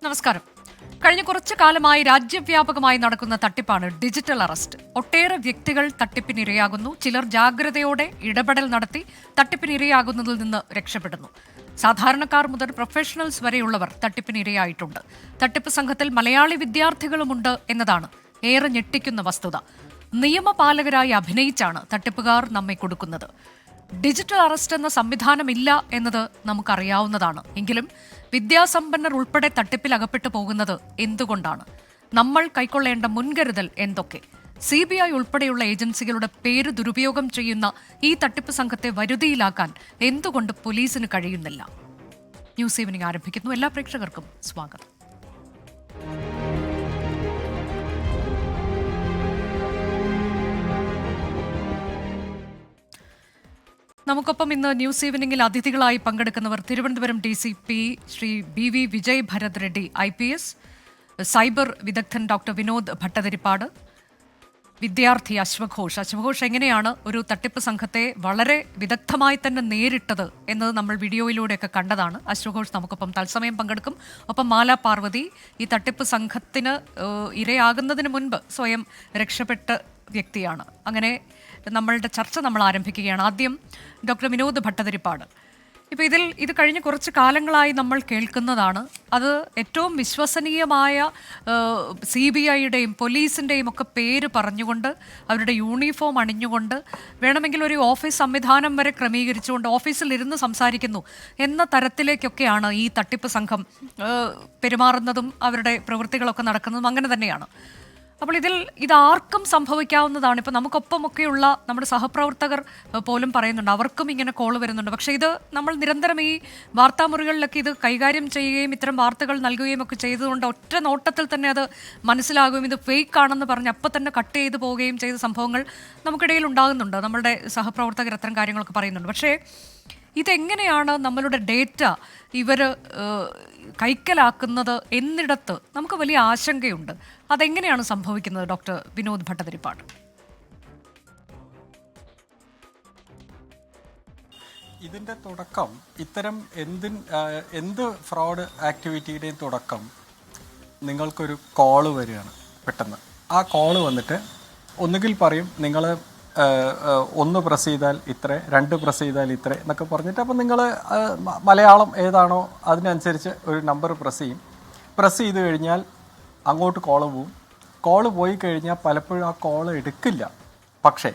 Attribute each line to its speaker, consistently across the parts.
Speaker 1: നമസ്കാരം. കഴിഞ്ഞ കുറച്ചു കാലമായി രാജ്യവ്യാപകമായി നടക്കുന്ന തട്ടിപ്പാണ് ഡിജിറ്റൽ അറസ്റ്റ്. ഒട്ടേറെ വ്യക്തികൾ തട്ടിപ്പിനിരയാകുന്നു. ചിലർ ജാഗ്രതയോടെ ഇടപെടൽ നടത്തി തട്ടിപ്പിനിരയാകുന്നതിൽ നിന്ന് രക്ഷപ്പെടുന്നു. സാധാരണക്കാർ മുതൽ പ്രൊഫഷണൽസ് വരെയുള്ളവർ തട്ടിപ്പിനിരയായിട്ടുണ്ട്. തട്ടിപ്പ് സംഘത്തിൽ മലയാളി വിദ്യാർത്ഥികളുമുണ്ട് എന്നതാണ് ഏറെ ഞെട്ടിക്കുന്ന വസ്തുത. നിയമപാലകരായി അഭിനയിച്ചാണ് തട്ടിപ്പുകാർ നമ്മെ കൊടുക്കുന്നത്. ഡിജിറ്റൽ അറസ്റ്റ് എന്ന സംവിധാനമില്ല എന്നത് നമുക്കറിയാവുന്നതാണ്. എങ്കിലും വിദ്യാസമ്പന്നർ ഉൾപ്പെടെ തട്ടിപ്പിൽ അകപ്പെട്ടു പോകുന്നത് എന്തുകൊണ്ടാണ്? നമ്മൾ കൈക്കൊള്ളേണ്ട മുൻകരുതൽ എന്തൊക്കെ? CBI ഉൾപ്പെടെയുള്ള ഏജൻസികളുടെ പേര് ദുരുപയോഗം ചെയ്യുന്ന ഈ തട്ടിപ്പ് സംഘത്തെ വരുതിയിലാക്കാൻ എന്തുകൊണ്ട് പോലീസിന് കഴിയുന്നില്ല? ന്യൂസ് ഈവനിംഗ് ആരംഭിക്കുന്നു. എല്ലാ പ്രേക്ഷകർക്കും സ്വാഗതം. നമുക്കൊപ്പം ഇന്ന് ന്യൂസ് ഈവനിംഗിൽ അതിഥികളായി പങ്കെടുക്കുന്നവർ Thiruvananthapuram DCP Shri BV Vijay Bharath Reddy IPS, cyber വിദഗ്ധൻ ഡോക്ടർ വിനോദ് ഭട്ടതിരിപ്പാട്, വിദ്യാർത്ഥി അശ്വഘോഷ്. എങ്ങനെയാണ് ഒരു തട്ടിപ്പ് സംഘത്തെ വളരെ വിദഗ്ധമായി തന്നെ നേരിട്ടത് എന്നത് നമ്മൾ വീഡിയോയിലൂടെയൊക്കെ കണ്ടതാണ്. അശ്വഘോഷ് നമുക്കൊപ്പം തത്സമയം പങ്കെടുക്കും. ഒപ്പം മാല പാർവതി ഈ തട്ടിപ്പ് സംഘത്തിന് ഇരയാകുന്നതിന് മുൻപ് സ്വയം രക്ഷപ്പെട്ട വ്യക്തിയാണ്. അങ്ങനെ നമ്മളുടെ ചർച്ച നമ്മൾ ആരംഭിക്കുകയാണ്. ആദ്യം ഡോക്ടർ വിനോദ് ഭട്ടതിരിപ്പാട്. ഇപ്പോൾ ഇത് കഴിഞ്ഞ കുറച്ച് കാലങ്ങളായി നമ്മൾ കേൾക്കുന്നതാണ്. അത് ഏറ്റവും വിശ്വസനീയമായ CBIയുടെയും പോലീസിൻ്റെയും ഒക്കെ പേര് പറഞ്ഞുകൊണ്ട്, അവരുടെ യൂണിഫോം അണിഞ്ഞുകൊണ്ട്, വേണമെങ്കിൽ ഒരു ഓഫീസ് സംവിധാനം വരെ ക്രമീകരിച്ചുകൊണ്ട് ഓഫീസിൽ ഇരുന്ന് സംസാരിക്കുന്നു എന്ന തരത്തിലേക്കൊക്കെയാണ് ഈ തട്ടിപ്പ് സംഘം പെരുമാറുന്നതും അവരുടെ പ്രവൃത്തികളൊക്കെ നടക്കുന്നതും അങ്ങനെ തന്നെയാണ്. അപ്പോൾ ഇതാർക്കും സംഭവിക്കാവുന്നതാണ്. ഇപ്പോൾ നമുക്കൊപ്പമൊക്കെയുള്ള നമ്മുടെ സഹപ്രവർത്തകർ പോലും പറയുന്നുണ്ട് അവർക്കും ഇങ്ങനെ കോൾ വരുന്നുണ്ട്. പക്ഷേ ഇത് നമ്മൾ നിരന്തരം ഈ വാർത്താമുറികളിലൊക്കെ ഇത് കൈകാര്യം ചെയ്യുകയും ഇത്തരം വാർത്തകൾ നൽകുകയും ഒക്കെ ചെയ്തുകൊണ്ട് ഒറ്റ നോട്ടത്തിൽ തന്നെ അത് മനസ്സിലാകുകയും ഇത് ഫേക്ക് ആണെന്ന് പറഞ്ഞ് അപ്പം തന്നെ കട്ട് ചെയ്ത് പോവുകയും ചെയ്ത സംഭവങ്ങൾ നമുക്കിടയിൽ ഉണ്ടാകുന്നുണ്ട്. നമ്മളുടെ സഹപ്രവർത്തകർ അത്തരം കാര്യങ്ങളൊക്കെ പറയുന്നുണ്ട്. പക്ഷേ ഇതെങ്ങനെയാണ് നമ്മളുടെ ഡേറ്റ ഇവർ കൈക്കലാക്കുന്നത് എന്നിടത്ത് നമുക്ക് വലിയ ആശങ്കയുണ്ട്. അതെങ്ങനെയാണ് സംഭവിക്കുന്നത് ഡോക്ടർ വിനോദ് ഭട്ടതിരിപ്പാട്?
Speaker 2: ഇതിൻ്റെ തുടക്കം ഇത്തരം എന്ത് ഫ്രോഡ് ആക്ടിവിറ്റിയുടെയും തുടക്കം നിങ്ങൾക്കൊരു കോള് വരികയാണ്. പെട്ടെന്ന് ആ കോള് വന്നിട്ട് ഒന്നുകിൽ പറയും നിങ്ങൾ 1 പ്രസ് ചെയ്താൽ ഇത്ര, 2 പ്രസ് ചെയ്താൽ ഇത്ര എന്നൊക്കെ പറഞ്ഞിട്ട്, അപ്പം നിങ്ങൾ മലയാളം ഏതാണോ അതിനനുസരിച്ച് ഒരു നമ്പർ പ്രസ് ചെയ്യും. പ്രസ് ചെയ്ത് കഴിഞ്ഞാൽ അങ്ങോട്ട് കോള് പോവും. കോള് പോയി കഴിഞ്ഞാൽ പലപ്പോഴും ആ കോള് എടുക്കില്ല. പക്ഷേ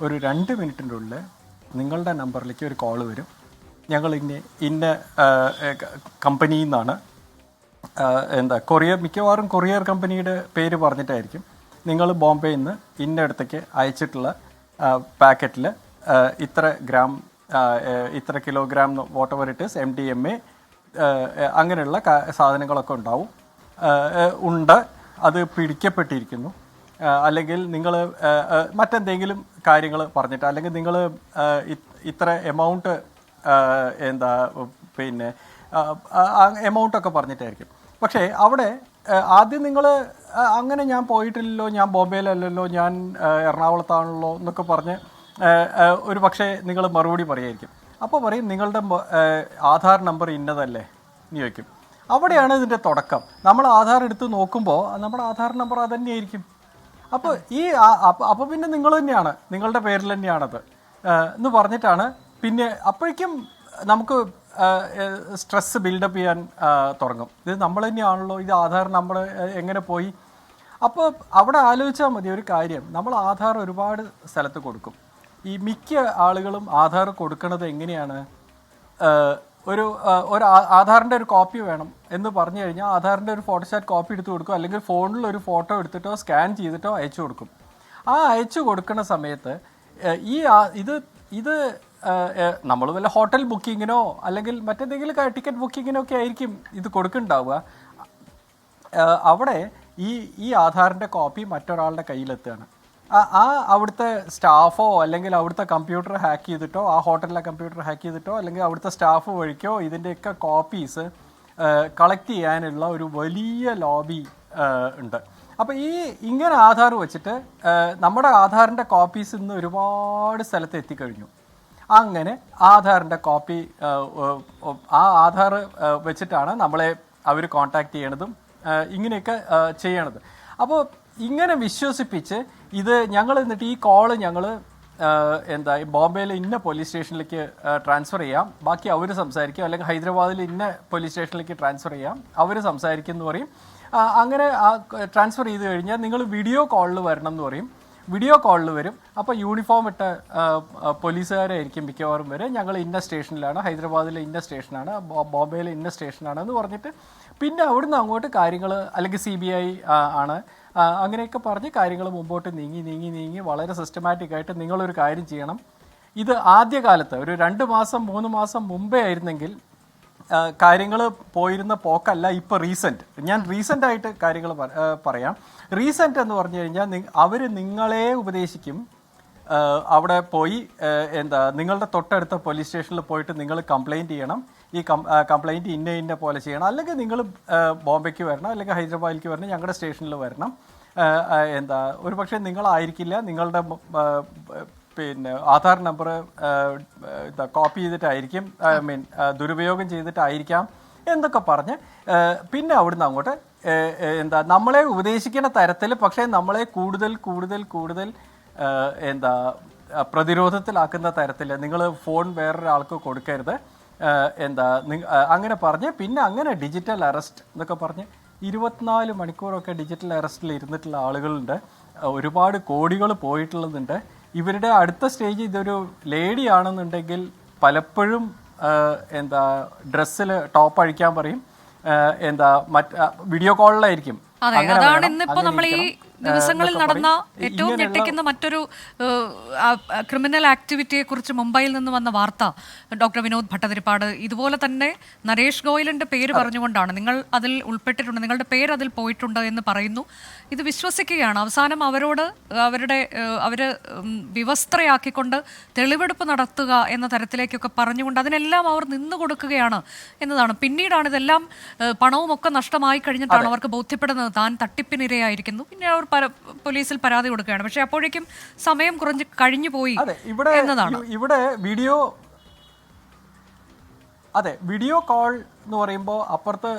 Speaker 2: ഒരു 2 മിനിറ്റിൻ്റെ ഉള്ളിൽ നിങ്ങളുടെ നമ്പറിലേക്ക് ഒരു കോള് വരും. ഞങ്ങൾ ഇന്ന കമ്പനിയിൽ നിന്നാണ്, മിക്കവാറും കൊറിയർ കമ്പനിയുടെ പേര് പറഞ്ഞിട്ടായിരിക്കും, നിങ്ങൾ ബോംബെയിൽ നിന്ന് ഇന്നയിടത്തേക്ക് അയച്ചിട്ടുള്ള പാക്കറ്റിൽ ഇത്ര ഗ്രാം, ഇത്ര kilogram what ever it is, MDMA അങ്ങനെയുള്ള സാധനങ്ങളൊക്കെ ഉണ്ട്. അത് പിടിക്കപ്പെട്ടിരിക്കുന്നു. അല്ലെങ്കിൽ നിങ്ങൾ മറ്റെന്തെങ്കിലും കാര്യങ്ങൾ പറഞ്ഞിട്ട്, അല്ലെങ്കിൽ നിങ്ങൾ ഇത്ര എമൗണ്ട് എമൗണ്ടൊക്കെ പറഞ്ഞിട്ടായിരിക്കും. പക്ഷേ അവിടെ ആദ്യം നിങ്ങൾ അങ്ങനെ ഞാൻ പോയിട്ടില്ലല്ലോ, ഞാൻ ബോംബെയിലല്ലല്ലോ, ഞാൻ എറണാകുളത്താണല്ലോ എന്നൊക്കെ പറഞ്ഞ് ഒരു പക്ഷേ നിങ്ങൾ മറുപടി പറയുമായിരിക്കും. അപ്പോൾ പറയും നിങ്ങളുടെ ആധാർ നമ്പർ ഇന്നതല്ലേ എന്ന് ചോദിക്കും. അവിടെയാണ് ഇതിൻ്റെ തുടക്കം. നമ്മൾ ആധാർ എടുത്ത് നോക്കുമ്പോൾ നമ്മുടെ ആധാർ നമ്പർ അത് തന്നെയായിരിക്കും. അപ്പോൾ അപ്പോൾ പിന്നെ നിങ്ങൾ തന്നെയാണ്, നിങ്ങളുടെ പേരിൽ തന്നെയാണത് എന്ന് പറഞ്ഞിട്ടാണ് പിന്നെ അപ്പോഴേക്കും നമുക്ക് സ്ട്രെസ് ബിൽഡപ്പ് ചെയ്യാൻ തുടങ്ങും. ഇത് നമ്മൾ തന്നെയാണല്ലോ, ഇത് ആധാർ നമ്പർ എങ്ങനെ പോയി? അപ്പോൾ അവിടെ ആലോചിച്ചാൽ മതി ഒരു കാര്യം. നമ്മൾ ആധാർ ഒരുപാട് സ്ഥലത്ത് കൊടുക്കും. ഈ മിക്ക ആളുകളും ആധാർ കൊടുക്കുന്നത് എങ്ങനെയാണ്? ഒരു ആധാറിൻ്റെ ഒരു കോപ്പി വേണം എന്ന് പറഞ്ഞു കഴിഞ്ഞാൽ ആധാറിൻ്റെ ഒരു ഫോട്ടോസ്റ്റാറ്റ് കോപ്പി എടുത്ത് കൊടുക്കും, അല്ലെങ്കിൽ ഫോണിൽ ഒരു ഫോട്ടോ എടുത്തിട്ടോ സ്കാൻ ചെയ്തിട്ടോ അയച്ചു കൊടുക്കും. ആ അയച്ചു കൊടുക്കുന്ന സമയത്ത് ഇത് നമ്മൾ വല്ല ഹോട്ടൽ ബുക്കിങ്ങിനോ അല്ലെങ്കിൽ മറ്റെന്തെങ്കിലും ടിക്കറ്റ് ബുക്കിങ്ങിനോ ഒക്കെ ആയിരിക്കും ഇത് കൊടുക്കുന്നുണ്ടാവുക. അവിടെ ഈ ആധാറിൻ്റെ കോപ്പി മറ്റൊരാളുടെ കയ്യിലെത്തുകയാണ്. അവിടുത്തെ സ്റ്റാഫോ അല്ലെങ്കിൽ അവിടുത്തെ കമ്പ്യൂട്ടർ ഹാക്ക് ചെയ്തിട്ടോ, ആ ഹോട്ടലിലെ കമ്പ്യൂട്ടർ ഹാക്ക് ചെയ്തിട്ടോ, അല്ലെങ്കിൽ അവിടുത്തെ സ്റ്റാഫ് വഴിക്കോ ഇതിൻ്റെയൊക്കെ കോപ്പീസ് കളക്ട് ചെയ്യാനുള്ള ഒരു വലിയ ലോബി ഉണ്ട്. അപ്പോൾ ഇങ്ങനെ ആധാർ വെച്ചിട്ട് നമ്മുടെ ആധാറിൻ്റെ കോപ്പീസ് ഇന്ന് ഒരുപാട് സ്ഥലത്ത് എത്തിക്കഴിഞ്ഞു. അങ്ങനെ ആധാറിൻ്റെ കോപ്പി, ആ ആധാർ വെച്ചിട്ടാണ് നമ്മളെ അവർ കോൺടാക്ട് ചെയ്യണതും ഇങ്ങനെയൊക്കെ ചെയ്യണത്. അപ്പോൾ ഇങ്ങനെ വിശ്വസിപ്പിച്ച് ഇത് ഞങ്ങൾ എന്നിട്ട് ഈ കോള് ഞങ്ങൾ എന്താ ബോംബെയിലെ ഇന്ന പോലീസ് സ്റ്റേഷനിലേക്ക് ട്രാൻസ്ഫർ ചെയ്യാം, ബാക്കി അവർ സംസാരിക്കും, അല്ലെങ്കിൽ ഹൈദരാബാദിൽ ഇന്ന പോലീസ് സ്റ്റേഷനിലേക്ക് ട്രാൻസ്ഫർ ചെയ്യാം, അവർ സംസാരിക്കും എന്ന് പറയും. അങ്ങനെ ട്രാൻസ്ഫർ ചെയ്ത് കഴിഞ്ഞാൽ നിങ്ങൾ വീഡിയോ കോളിൽ വരണം എന്ന് പറയും. വീഡിയോ കോളിൽ വരും. അപ്പോൾ യൂണിഫോം ഇട്ട പോലീസുകാരായിരിക്കും മിക്കവാറും വരെ. ഞങ്ങൾ ഇന്ന സ്റ്റേഷനിലാണ്, ഹൈദരാബാദിലെ ഇന്ന സ്റ്റേഷനാണ്, ബോംബെയിലെ ഇന്ന സ്റ്റേഷനാണ് എന്ന് പറഞ്ഞിട്ട് പിന്നെ അവിടുന്ന് അങ്ങോട്ട് കാര്യങ്ങൾ, അല്ലെങ്കിൽ CBI ആണ്, അങ്ങനെയൊക്കെ പറഞ്ഞ് കാര്യങ്ങൾ മുമ്പോട്ട് നീങ്ങി വളരെ സിസ്റ്റമാറ്റിക് ആയിട്ട് നിങ്ങളൊരു കാര്യം ചെയ്യണം. ഇത് ആദ്യകാലത്ത് ഒരു 2 മാസം 3 മാസം മുമ്പേ ആയിരുന്നെങ്കിൽ കാര്യങ്ങൾ പോയിരുന്ന പോക്കല്ല ഇപ്പോൾ റീസെൻറ്റ്. ഞാൻ റീസെൻ്റ് ആയിട്ട് കാര്യങ്ങൾ പറയാം. റീസെൻ്റ് എന്ന് പറഞ്ഞു കഴിഞ്ഞാൽ അവർ നിങ്ങളെ ഉപദേശിക്കും. അവിടെ പോയി നിങ്ങളുടെ തൊട്ടടുത്ത പോലീസ് സ്റ്റേഷനിൽ പോയിട്ട് നിങ്ങൾ കംപ്ലയിൻറ്റ് ചെയ്യണം, ഈ കംപ്ലയിൻറ്റ് ഇന്ന പോലെ ചെയ്യണം, അല്ലെങ്കിൽ നിങ്ങൾ ബോംബെക്ക് വരണം, അല്ലെങ്കിൽ ഹൈദരാബാദിലേക്ക് വരണം, ഞങ്ങളുടെ സ്റ്റേഷനിൽ വരണം. ഒരു പക്ഷേ നിങ്ങളായിരിക്കില്ല, നിങ്ങളുടെ പിന്നെ ആധാർ നമ്പർ കോപ്പി ചെയ്തിട്ടായിരിക്കും, ദുരുപയോഗം ചെയ്തിട്ടായിരിക്കാം എന്നൊക്കെ പറഞ്ഞ് പിന്നെ അവിടുന്ന് അങ്ങോട്ട് നമ്മളെ ഉപദേശിക്കുന്ന തരത്തിൽ, പക്ഷേ നമ്മളെ കൂടുതൽ പ്രതിരോധത്തിലാക്കുന്ന തരത്തിൽ നിങ്ങൾ ഫോൺ വേറൊരാൾക്ക് കൊടുക്കരുത്, അങ്ങനെ പറഞ്ഞ് പിന്നെ അങ്ങനെ ഡിജിറ്റൽ അറസ്റ്റ് എന്നൊക്കെ പറഞ്ഞ് 24 മണിക്കൂറൊക്കെ ഡിജിറ്റൽ അറസ്റ്റിൽ ഇരുന്നിട്ടുള്ള ആളുകളുണ്ട്. ഒരുപാട് കോടികൾ പോയിട്ടുള്ളതുണ്ട്. ഇവരുടെ അടുത്ത സ്റ്റേജ് ഇതൊരു ലേഡി ആണെന്നുണ്ടെങ്കിൽ പലപ്പോഴും ഡ്രസ്സിൽ ടോപ്പ് അഴിക്കാൻ പറയും, വീഡിയോ കോളിലായിരിക്കും.
Speaker 1: അതാണ് ഇന്നിപ്പോ നമ്മൾ ഈ ദിവസങ്ങളിൽ നടന്ന ഏറ്റവും ഞെട്ടിക്കുന്ന മറ്റൊരു ക്രിമിനൽ ആക്ടിവിറ്റിയെ കുറിച്ച് മുംബൈയിൽ നിന്ന് വന്ന വാർത്ത. ഡോക്ടർ വിനോദ് ഭട്ടതിരിപ്പാട് ഇതുപോലെ തന്നെ നരേഷ് ഗോയലിന്റെ പേര് പറഞ്ഞുകൊണ്ടാണ്, നിങ്ങൾ അതിൽ ഉൾപ്പെട്ടിട്ടുണ്ട്, നിങ്ങളുടെ പേര് അതിൽ പോയിട്ടുണ്ട് എന്ന് പറയുന്നു. ഇത് വിശ്വസിക്കുകയാണ്. അവസാനം അവരെ വിവസ്ത്രയാക്കിക്കൊണ്ട് തെളിവെടുപ്പ് നടത്തുക എന്ന തരത്തിലേക്കൊക്കെ പറഞ്ഞുകൊണ്ട് അതിനെല്ലാം അവർ നിന്നു കൊടുക്കുകയാണ് എന്നതാണ്. പിന്നീടാണ് ഇതെല്ലാം പണവും ഒക്കെ നഷ്ടമായി കഴിഞ്ഞിട്ടാണ് അവർക്ക് ബോധ്യപ്പെടുന്നത് താൻ തട്ടിപ്പിനിരയായിരിക്കുന്നു. പിന്നെ അവർ പോലീസിൽ പരാതി കൊടുക്കുകയാണ്. പക്ഷെ അപ്പോഴേക്കും സമയം കഴിഞ്ഞു പോയി എന്നതാണ്.
Speaker 2: ഇവിടെ വീഡിയോ കോൾ എന്ന് പറയുമ്പോൾ അപ്പുറത്ത്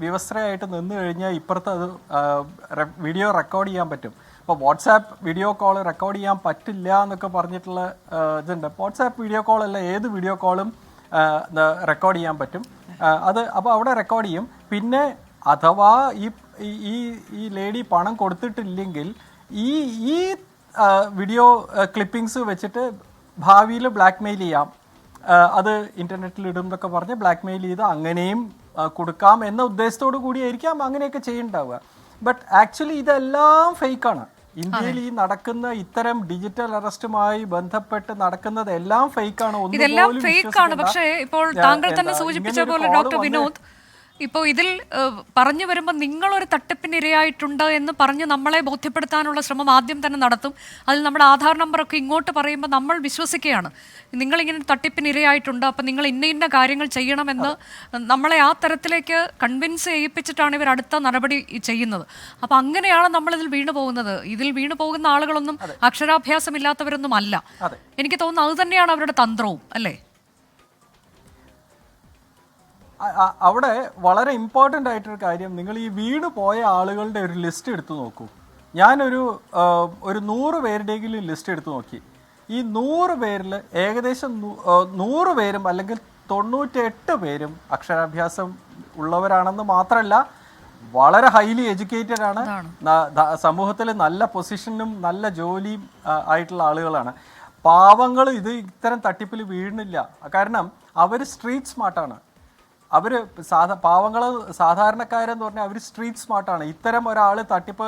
Speaker 2: വിവസ്ത്രയായിട്ട് നിന്ന് കഴിഞ്ഞാൽ ഇപ്പുറത്ത് അത് വീഡിയോ റെക്കോർഡ് ചെയ്യാൻ പറ്റും. ഇപ്പോൾ വാട്സാപ്പ് വീഡിയോ കോൾ റെക്കോർഡ് ചെയ്യാൻ പറ്റില്ല എന്നൊക്കെ പറഞ്ഞിട്ടുള്ള ഇതുണ്ട്. വാട്സാപ്പ് വീഡിയോ കോൾ അല്ല, ഏത് വീഡിയോ കോളും റെക്കോർഡ് ചെയ്യാൻ പറ്റും. അപ്പോൾ അവിടെ റെക്കോർഡ് ചെയ്യും. പിന്നെ അഥവാ ഈ ലേഡി പണം കൊടുത്തിട്ടില്ലെങ്കിൽ ഈ വീഡിയോ ക്ലിപ്പിങ്സ് വെച്ചിട്ട് ഭാവിയിൽ ബ്ലാക്ക് മെയിൽ ചെയ്യാം, അത് ഇൻ്റർനെറ്റിൽ ഇടും എന്നൊക്കെ പറഞ്ഞ് ബ്ലാക്ക് മെയിൽ ചെയ്ത് അങ്ങനെയും കൊടുക്കാം എന്ന ഉദ്ദേശത്തോടു കൂടിയായിരിക്കാം അങ്ങനെയൊക്കെ ചെയ്യുന്നുണ്ടാവുക. ബട്ട് ആക്ച്വലി ഇതെല്ലാം ഫേക്കാണ്. ഇന്ത്യയിൽ ഈ നടക്കുന്ന ഇത്തരം ഡിജിറ്റൽ അറസ്റ്റുമായി ബന്ധപ്പെട്ട് നടക്കുന്നത് എല്ലാം ഫേക്കാണ്.
Speaker 1: ഇതെല്ലാം ഫേക്കാണ്. പക്ഷേ ഇപ്പോൾ താങ്കൾ തന്നെ സൂചിപ്പിച്ച പോലെ ഡോക്ടർ വിനോദ്, ഇപ്പോൾ ഇതിൽ പറഞ്ഞു വരുമ്പോൾ നിങ്ങളൊരു തട്ടിപ്പിന് ഇരയായിട്ടുണ്ട് എന്ന് പറഞ്ഞ് നമ്മളെ ബോധ്യപ്പെടുത്താനുള്ള ശ്രമം ആദ്യം തന്നെ നടത്തും. അതിൽ നമ്മുടെ ആധാർ നമ്പറൊക്കെ ഇങ്ങോട്ട് പറയുമ്പോൾ നമ്മൾ വിശ്വസിക്കുകയാണ്, നിങ്ങളിങ്ങനെ തട്ടിപ്പിന് ഇരയായിട്ടുണ്ട്, അപ്പം നിങ്ങൾ ഇന്ന കാര്യങ്ങൾ ചെയ്യണമെന്ന് നമ്മളെ ആ തരത്തിലേക്ക് കൺവിൻസ് ചെയ്യിപ്പിച്ചിട്ടാണ് ഇവർ അടുത്ത നടപടി ചെയ്യുന്നത്. അപ്പം അങ്ങനെയാണ് നമ്മളിതിൽ വീണു പോകുന്നത്. ഇതിൽ വീണു പോകുന്ന ആളുകളൊന്നും അക്ഷരാഭ്യാസം ഇല്ലാത്തവരൊന്നും അല്ല. എനിക്ക് തോന്നുന്നു അത് തന്നെയാണ് അവരുടെ തന്ത്രവും, അല്ലേ?
Speaker 2: അവിടെ വളരെ ഇമ്പോർട്ടൻ്റ് ആയിട്ടൊരു കാര്യം, നിങ്ങൾ ഈ വീണ് പോയ ആളുകളുടെ ഒരു ലിസ്റ്റ് എടുത്തു നോക്കൂ. ഞാനൊരു 100 പേരുടെയെങ്കിലും ലിസ്റ്റ് എടുത്തു നോക്കി. ഈ 100 പേരിൽ ഏകദേശം 100 പേരും അല്ലെങ്കിൽ 98 പേരും അക്ഷരാഭ്യാസം ഉള്ളവരാണെന്ന് മാത്രമല്ല വളരെ ഹൈലി എഡ്യൂക്കേറ്റഡ് ആണ്, സമൂഹത്തിൽ നല്ല പൊസിഷനും നല്ല ജോലിയും ആയിട്ടുള്ള ആളുകളാണ്. പാവങ്ങൾ ഇത്തരം തട്ടിപ്പിൽ വീഴുന്നില്ല. കാരണം അവർ സ്ട്രീറ്റ് സ്മാർട്ടാണ്. അവർ പാവങ്ങൾ സാധാരണക്കാരെന്ന് പറഞ്ഞാൽ അവർ സ്ട്രീറ്റ് സ്മാർട്ടാണ്. ഇത്തരം ഒരാൾ തട്ടിപ്പ്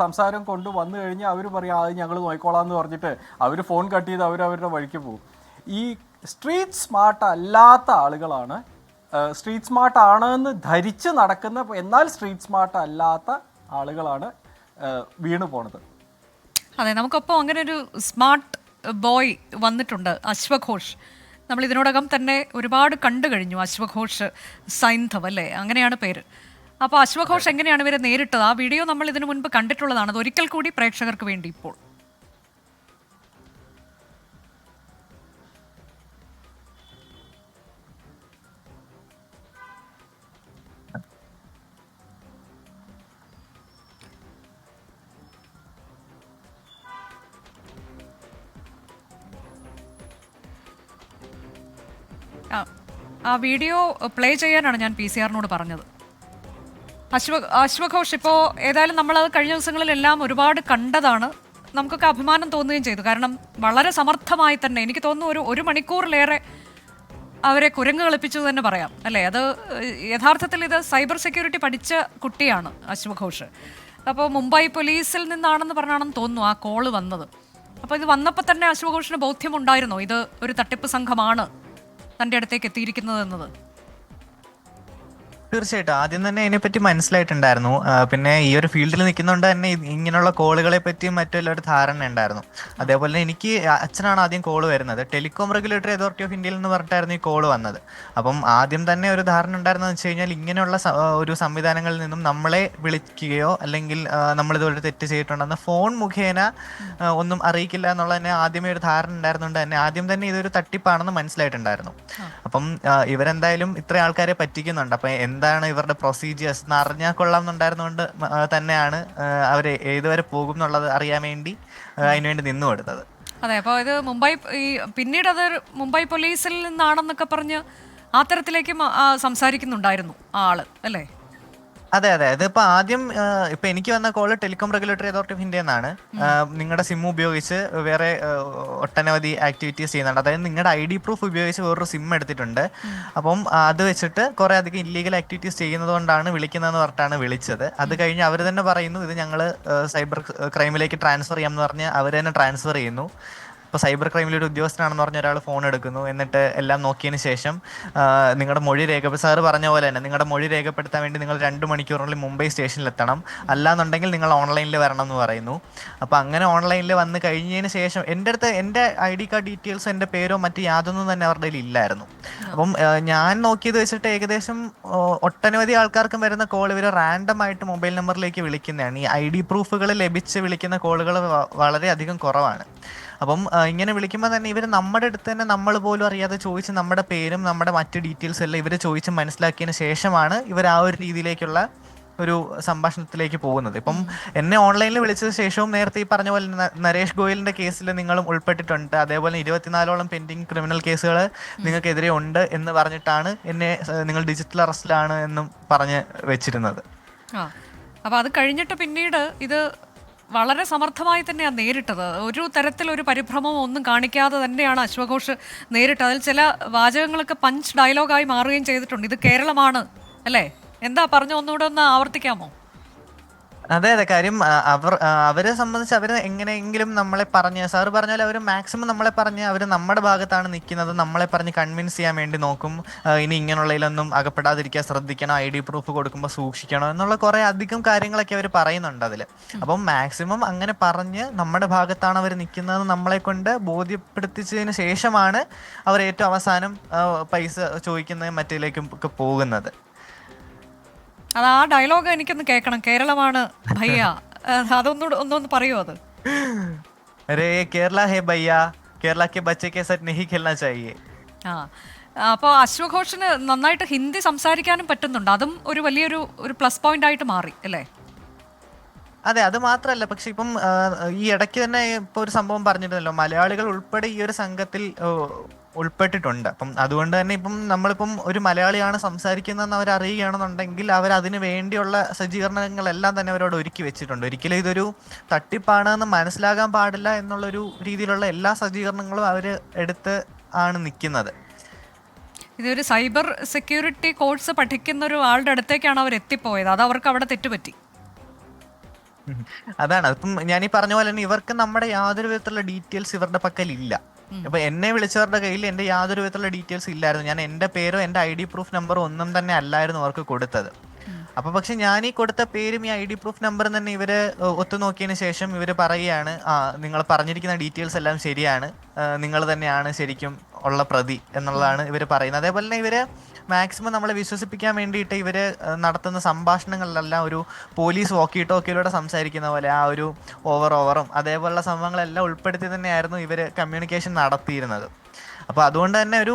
Speaker 2: സംസാരം കൊണ്ട് വന്നു കഴിഞ്ഞാൽ അവർ പറയും അത് ഞങ്ങൾ നോക്കിക്കോളാം എന്ന് പറഞ്ഞിട്ട് അവർ ഫോൺ കട്ട് ചെയ്ത് അവരവരുടെ വഴിക്ക് പോകും. ഈ സ്ട്രീറ്റ് സ്മാർട്ട് അല്ലാത്ത ആളുകളാണ്, സ്ട്രീറ്റ് സ്മാർട്ട് ആണെന്ന് ധരിച്ച് നടക്കുന്ന എന്നാൽ സ്ട്രീറ്റ് സ്മാർട്ട് അല്ലാത്ത ആളുകളാണ് വീണു പോണത്.
Speaker 1: അതെ, നമുക്കൊപ്പം അങ്ങനെ ഒരു സ്മാർട്ട് ബോയ് വന്നിട്ടുണ്ട്, അശ്വഘോഷ്. നമ്മൾ ഇതിനോടകം തന്നെ ഒരുപാട് കണ്ടു കഴിഞ്ഞു. അശ്വഘോഷ് സൈന്ധവ് അല്ലേ, അങ്ങനെയാണ് പേര്. അപ്പോൾ അശ്വഘോഷ് എങ്ങനെയാണ് ഇവരെ നേരിട്ടത്? ആ വീഡിയോ നമ്മൾ ഇതിനു മുൻപ് കണ്ടിട്ടുള്ളതാണ്. അത് ഒരിക്കൽ കൂടി പ്രേക്ഷകർക്ക് വേണ്ടി ഇപ്പോൾ. ആ വീഡിയോ പ്ലേ ചെയ്യാനാണ് ഞാൻ PCR-നോട് പറഞ്ഞത്. അശ്വഘോഷ്, ഇപ്പോൾ ഏതായാലും നമ്മളത് കഴിഞ്ഞ ദിവസങ്ങളിലെല്ലാം ഒരുപാട് കണ്ടതാണ്. നമുക്കൊക്കെ അഭിമാനം തോന്നുകയും ചെയ്തു. കാരണം വളരെ സമർത്ഥമായി തന്നെ എനിക്ക് തോന്നുന്നു ഒരു മണിക്കൂറിലേറെ അവരെ കുരങ്ങ് കളിപ്പിച്ചു തന്നെ പറയാം അല്ലേ. അത് യഥാർത്ഥത്തിൽ ഇത് സൈബർ സെക്യൂരിറ്റി പഠിച്ച കുട്ടിയാണ് അശ്വഘോഷ്. അപ്പോൾ മുംബൈ പോലീസിൽ നിന്നാണെന്ന് പറഞ്ഞാണെന്ന് തോന്നുന്നു ആ കോള് വന്നത്. അപ്പോൾ ഇത് വന്നപ്പോൾ തന്നെ അശ്വഘോഷിന് ബോധ്യമുണ്ടായിരുന്നോ ഇത് ഒരു തട്ടിപ്പ് സംഘമാണ് തൻ്റെ അടുത്തേക്ക് എത്തിയിരിക്കുന്നത് എന്നത്?
Speaker 3: തീർച്ചയായിട്ടും ആദ്യം തന്നെ അതിനെപ്പറ്റി മനസ്സിലായിട്ടുണ്ടായിരുന്നു. പിന്നെ ഈ ഒരു ഫീൽഡിൽ നിൽക്കുന്നതുകൊണ്ട് തന്നെ ഇങ്ങനെയുള്ള കോളുകളെ പറ്റിയും മറ്റുള്ള ഒരു ധാരണ ഉണ്ടായിരുന്നു. അതേപോലെ തന്നെ എനിക്ക് അച്ഛനാണ് ആദ്യം കോള് വരുന്നത്. ടെലികോം റെഗുലേറ്ററി അതോറിറ്റി ഓഫ് ഇന്ത്യയിൽ നിന്ന് പറഞ്ഞിട്ടായിരുന്നു ഈ കോള് വന്നത്. അപ്പം ആദ്യം തന്നെ ഒരു ധാരണ ഉണ്ടായിരുന്നതെന്ന് വെച്ച് കഴിഞ്ഞാൽ ഇങ്ങനെയുള്ള ഒരു സംവിധാനങ്ങളിൽ നിന്നും നമ്മളെ വിളിക്കുകയോ അല്ലെങ്കിൽ നമ്മളിതുപോലെ തെറ്റ് ചെയ്തിട്ടുണ്ടെന്ന് ഫോൺ മുഖേന ഒന്നും അറിയിക്കില്ല എന്നുള്ളത് തന്നെ ആദ്യമേ ഒരു ധാരണ ഉണ്ടായിരുന്നുകൊണ്ട് തന്നെ ആദ്യം തന്നെ ഇതൊരു തട്ടിപ്പാണെന്ന് മനസ്സിലായിട്ടുണ്ടായിരുന്നു. അപ്പം ഇവരെന്തായാലും ഇത്ര ആൾക്കാരെ പറ്റിക്കുന്നുണ്ട്. അപ്പം എന്താണ് ഇവരുടെ പ്രൊസീജിയേഴ്സ് എന്ന് അറിഞ്ഞാൽ കൊള്ളാം എന്നുണ്ടായിരുന്നുകൊണ്ട് തന്നെയാണ് അവർ ഏതുവരെ പോകും എന്നുള്ളത് അറിയാൻ വേണ്ടി അതിനുവേണ്ടി നിന്നു കൊടുത്തത്.
Speaker 1: അതെ, അപ്പോൾ ഇത് പിന്നീട് അത് മുംബൈ പോലീസിൽ നിന്നാണെന്നൊക്കെ പറഞ്ഞ് ആ തരത്തിലേക്കും സംസാരിക്കുന്നുണ്ടായിരുന്നു ആ ആള് അല്ലേ?
Speaker 3: അതെ അതെ, ഇതിപ്പോ ആദ്യം ഇപ്പൊ എനിക്ക് വന്ന call telecom regulatory authority of India എന്നാണ്. നിങ്ങളുടെ സിം ഉപയോഗിച്ച് വേറെ ഒട്ടനവധി ആക്ടിവിറ്റീസ് ചെയ്യുന്നുണ്ട്. അതായത് നിങ്ങളുടെ ID പ്രൂഫ് ഉപയോഗിച്ച് വേറൊരു സിം എടുത്തിട്ടുണ്ട്. അപ്പം അത് വെച്ചിട്ട് കുറെ അധികം ഇല്ലീഗൽ ആക്ടിവിറ്റീസ് ചെയ്യുന്നത് കൊണ്ടാണ് വിളിക്കുന്നതെന്ന് പറഞ്ഞിട്ടാണ് വിളിച്ചത്. അത് കഴിഞ്ഞ് അവർ തന്നെ പറയുന്നു ഇത് ഞങ്ങൾ സൈബർ ക്രൈമിലേക്ക് ട്രാൻസ്ഫർ ചെയ്യാമെന്ന് പറഞ്ഞ് അവർ തന്നെ ട്രാൻസ്ഫർ ചെയ്യുന്നു. ഇപ്പോൾ സൈബർ ക്രൈമിലൊരു ഉദ്യോഗസ്ഥനാണെന്ന് പറഞ്ഞ ഒരാൾ ഫോൺ എടുക്കുന്നു. എന്നിട്ട് എല്ലാം നോക്കിയതിന് ശേഷം നിങ്ങളുടെ മൊഴി സാറ് പറഞ്ഞ പോലെ തന്നെ നിങ്ങളുടെ മൊഴി രേഖപ്പെടുത്താൻ വേണ്ടി നിങ്ങൾ 2 മണിക്കൂറിനുള്ളിൽ മുംബൈ സ്റ്റേഷനിലെത്തണം, അല്ലാന്നുണ്ടെങ്കിൽ നിങ്ങൾ ഓൺലൈനിൽ വരണം എന്ന് പറയുന്നു. അപ്പോൾ അങ്ങനെ ഓൺലൈനിൽ വന്ന് കഴിഞ്ഞതിന് ശേഷം എൻ്റെ അടുത്ത് എൻ്റെ ID കാർഡ് ഡീറ്റെയിൽസ് എൻ്റെ പേരോ മറ്റ് യാതൊന്നും തന്നെ അവരുടെ കയ്യിൽ ഇല്ലായിരുന്നു. അപ്പം ഞാൻ നോക്കിയത് വെച്ചിട്ട് ഏകദേശം ഒട്ടനവധി ആൾക്കാർക്കും വരുന്ന കോൾ ഇവർ റാൻഡം ആയിട്ട് മൊബൈൽ നമ്പറിലേക്ക് വിളിക്കുന്നതാണ്. ഈ ID പ്രൂഫുകൾ ലഭിച്ച് വിളിക്കുന്ന കോളുകൾ വളരെയധികം കുറവാണ്. അപ്പം ഇങ്ങനെ വിളിക്കുമ്പോൾ തന്നെ ഇവർ നമ്മുടെ അടുത്ത് തന്നെ നമ്മൾ പോലും അറിയാതെ ചോദിച്ച് നമ്മുടെ പേരും നമ്മുടെ മറ്റ് ഡീറ്റെയിൽസ് എല്ലാം ഇവർ ചോദിച്ച് മനസ്സിലാക്കിയതിന് ശേഷമാണ് ഇവർ ആ ഒരു രീതിയിലേക്കുള്ള ഒരു സംഭാഷണത്തിലേക്ക് പോകുന്നത്. ഇപ്പം എന്നെ ഓൺലൈനിൽ വിളിച്ചത് ശേഷവും നേരത്തെ ഈ പറഞ്ഞ പോലെ നരേഷ് ഗോയലിന്റെ കേസിൽ നിങ്ങളും ഉൾപ്പെട്ടിട്ടുണ്ട്, അതേപോലെ 24ഓളം പെൻഡിങ് ക്രിമിനൽ കേസുകൾ നിങ്ങൾക്കെതിരെ ഉണ്ട് എന്ന് പറഞ്ഞിട്ടാണ് എന്നെ നിങ്ങൾ ഡിജിറ്റൽ അറസ്റ്റിലാണ് എന്നും പറഞ്ഞ് വെച്ചിരുന്നത്.
Speaker 1: അപ്പോൾ അത് കഴിഞ്ഞിട്ട് പിന്നീട് ഇത് വളരെ സമർത്ഥമായി തന്നെയാണ് നേരിട്ടത്. ഒരു തരത്തിലൊരു പരിഭ്രമമോ ഒന്നും കാണിക്കാതെ തന്നെയാണ് അശ്വഘോഷ് നേരിട്ടത്. അതിൽ ചില വാചകങ്ങളൊക്കെ പഞ്ച് ഡയലോഗായി മാറുകയും ചെയ്തിട്ടുണ്ട്. ഇത് കേരളമാണ് അല്ലേ? എന്താ പറഞ്ഞ ഒന്നുകൂടെ ഒന്ന് ആവർത്തിക്കാമോ?
Speaker 3: അതെ അതെ, കാര്യം അവരെ സംബന്ധിച്ച് അവർ എങ്ങനെയെങ്കിലും നമ്മളെ പറഞ്ഞ് സാറ് പറഞ്ഞ പോലെ അവർ മാക്സിമം നമ്മളെ പറഞ്ഞ് അവർ നമ്മുടെ ഭാഗത്താണ് നിൽക്കുന്നത്, നമ്മളെ പറഞ്ഞ് കൺവിൻസ് ചെയ്യാൻ വേണ്ടി നോക്കും. ഇനി ഇങ്ങനെയുള്ളതിലൊന്നും അകപ്പെടാതിരിക്കാൻ ശ്രദ്ധിക്കണം, ID പ്രൂഫ് കൊടുക്കുമ്പോൾ സൂക്ഷിക്കണം എന്നുള്ള കുറേ അധികം കാര്യങ്ങളൊക്കെ അവർ പറയുന്നുണ്ട് അതിൽ. അപ്പം മാക്സിമം അങ്ങനെ പറഞ്ഞ് നമ്മുടെ ഭാഗത്താണ് അവർ നിൽക്കുന്നത് നമ്മളെ കൊണ്ട് ബോധ്യപ്പെടുത്തിച്ചതിന് ശേഷമാണ് അവർ ഏറ്റവും അവസാനം പൈസ ചോദിക്കുന്നതും മറ്റേലേക്കും ഒക്കെ പോകുന്നത്.
Speaker 1: അത് ആ ഡയലോഗ് എനിക്കൊന്ന് കേൾക്കണം. കേരളമാണ് ഭയ്യ, ഒന്നൊന്ന് പറയുമോ അത്?
Speaker 3: അരേ കേരള ഹേ ഭയ്യ, കേരള കെ ബच्चे के साथ नहीं खेलना चाहिए.
Speaker 1: അപ്പോൾ അശ്വഘോഷിന് നന്നായിട്ട് ഹിന്ദി സംസാരിക്കാനും പറ്റുന്നുണ്ട്. അതും ഒരു വലിയൊരു പ്ലസ് പോയിന്റ് ആയിട്ട് മാറി അല്ലേ?
Speaker 3: അതെ, അത് മാത്രമല്ല, പക്ഷെ ഇപ്പം ഈ ഇടയ്ക്ക് തന്നെ ഇപ്പൊ ഒരു സംഭവം പറഞ്ഞിരുന്നല്ലോ, മലയാളികൾ ഉൾപ്പെടെ ഈ ഒരു സംഘത്തിൽ ഉൾപ്പെട്ടിട്ടുണ്ട്. അപ്പം അതുകൊണ്ട് തന്നെ ഇപ്പം നമ്മളിപ്പം ഒരു മലയാളിയാണ് സംസാരിക്കുന്നതെന്ന് അവർ അറിയുകയാണെന്നുണ്ടെങ്കിൽ അവർ അതിന് വേണ്ടിയുള്ള സജ്ജീകരണങ്ങളെല്ലാം തന്നെ അവരോട് ഒരുക്കി വെച്ചിട്ടുണ്ട്. ഒരിക്കലും ഇതൊരു തട്ടിപ്പാണെന്ന് മനസ്സിലാകാൻ പാടില്ല എന്നുള്ളൊരു രീതിയിലുള്ള എല്ലാ സജ്ജീകരണങ്ങളും അവർ എടുത്ത് ആണ് നിൽക്കുന്നത്.
Speaker 1: ഇതൊരു സൈബർ സെക്യൂരിറ്റി കോഴ്സ് പഠിക്കുന്ന ഒരു ആളുടെ അടുത്തേക്കാണ് അവർ എത്തിപ്പോയത്. അത് അവർക്ക് അവിടെ തെറ്റുപറ്റി.
Speaker 3: അതാണ്, അതിപ്പം ഞാനീ പറഞ്ഞ പോലെ തന്നെ ഇവർക്ക് നമ്മുടെ യാതൊരു വിധത്തിലുള്ള ഡീറ്റെയിൽസ് ഇവരുടെ പക്കലില്ല. ഇപ്പൊ എന്നെ വിളിച്ചവരുടെ കയ്യിൽ എന്റെ യാതൊരു വിധത്തിലുള്ള ഡീറ്റെയിൽസ് ഇല്ലായിരുന്നു. ഞാൻ എന്റെ പേരോ എന്റെ ID പ്രൂഫ് നമ്പറോ ഒന്നും തന്നെ അല്ലായിരുന്നു അവർക്ക് കൊടുത്തത്. അപ്പൊ പക്ഷെ ഞാൻ ഈ കൊടുത്ത പേരും ഈ ID പ്രൂഫ് നമ്പറും തന്നെ ഇവര് ഒത്തുനോക്കിയതിന് ശേഷം ഇവര് പറയുകയാണ്, നിങ്ങൾ പറഞ്ഞിരിക്കുന്ന ഡീറ്റെയിൽസ് എല്ലാം ശരിയാണ്, നിങ്ങൾ തന്നെയാണ് ശരിക്കും ഉള്ള പ്രതി എന്നുള്ളതാണ് ഇവർ പറയുന്നത്. അതേപോലെ തന്നെ ഇവര് മാക്സിമം നമ്മളെ വിശ്വസിപ്പിക്കാൻ വേണ്ടിയിട്ട് ഇവർ നടത്തുന്ന സംഭാഷണങ്ങളിലെല്ലാം ഒരു പോലീസ് വോക്കി ടോക്കിയിലൂടെ സംസാരിക്കുന്ന പോലെ ആ ഒരു ഓവറും അതേപോലുള്ള സംഭവങ്ങളെല്ലാം ഉൾപ്പെടുത്തി തന്നെയായിരുന്നു ഇവർ കമ്മ്യൂണിക്കേഷൻ നടത്തിയിരുന്നത്. അപ്പോൾ അതുകൊണ്ട് തന്നെ ഒരു